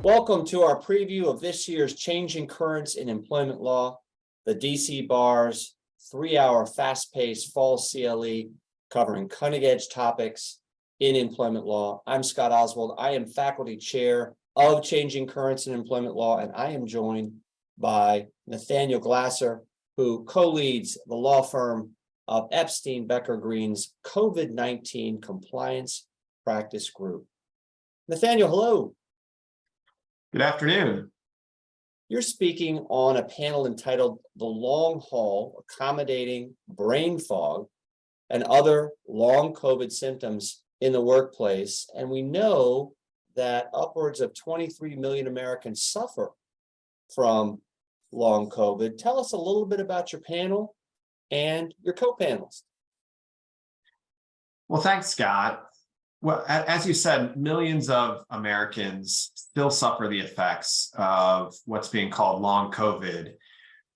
Welcome to our preview of this year's Changing Currents in Employment Law, the DC Bar's 3-hour fast-paced fall CLE covering cutting-edge topics in employment law. I'm Scott Oswald. I am faculty chair of Changing Currents in Employment Law, and I am joined by Nathaniel Glasser, who co-leads the law firm of Epstein Becker Green's COVID-19 Compliance Practice Group. Nathaniel, hello. Good afternoon. You're speaking on a panel entitled The Long Haul, Accommodating Brain Fog and Other Long COVID Symptoms in the Workplace. And we know that upwards of 23 million Americans suffer from long COVID. Tell us a little bit about your panel and your co-panelist. Well, thanks, Scott. Well, as you said, millions of Americans still suffer the effects of what's being called long COVID,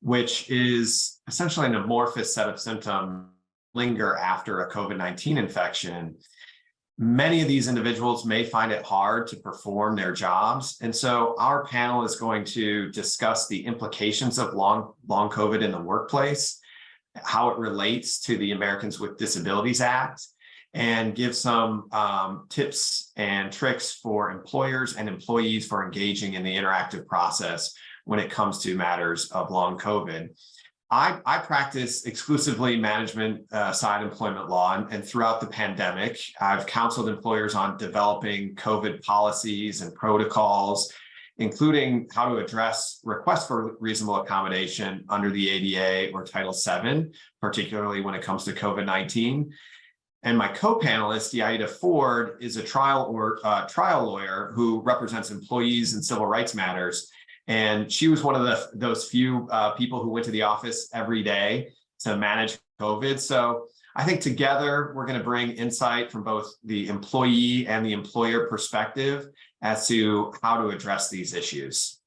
which is essentially an amorphous set of symptoms linger after a COVID-19 infection. Many of these individuals may find it hard to perform their jobs. And so our panel is going to discuss the implications of long COVID in the workplace, how it relates to the Americans with Disabilities Act, and give some tips and tricks for employers and employees for engaging in the interactive process when it comes to matters of long COVID. I practice exclusively management side employment law, and throughout the pandemic, I've counseled employers on developing COVID policies and protocols, including how to address requests for reasonable accommodation under the ADA or Title VII, particularly when it comes to COVID-19. And my co-panelist, Yaida Ford, is a trial lawyer who represents employees in civil rights matters. And she was one of those few people who went to the office every day to manage COVID. So I think together we're going to bring insight from both the employee and the employer perspective as to how to address these issues.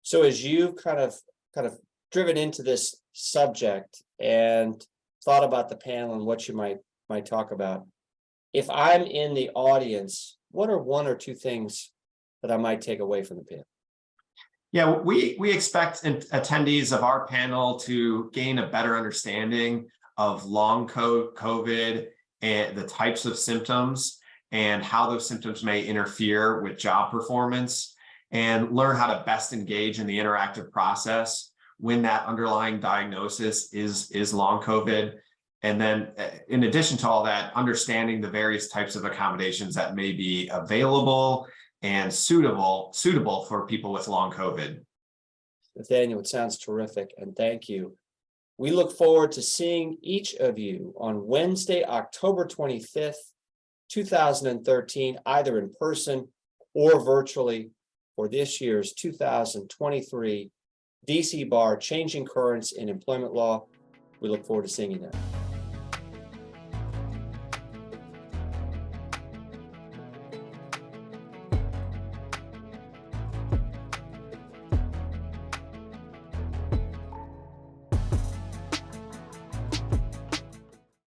So as you've kind of driven into this subject and thought about the panel and what you might talk about, if I'm in the audience, what are one or two things that I might take away from the panel? Yeah, we expect attendees of our panel to gain a better understanding of long COVID and the types of symptoms and how those symptoms may interfere with job performance, and learn how to best engage in the interactive process when that underlying diagnosis is long COVID. And then in addition to all that, understanding the various types of accommodations that may be available and suitable for people with long COVID. Nathaniel, it sounds terrific, and thank you. We look forward to seeing each of you on Wednesday, October 25th, 2013, either in person or virtually for this year's 2023 DC Bar Changing Currents in Employment Law. We look forward to seeing you then.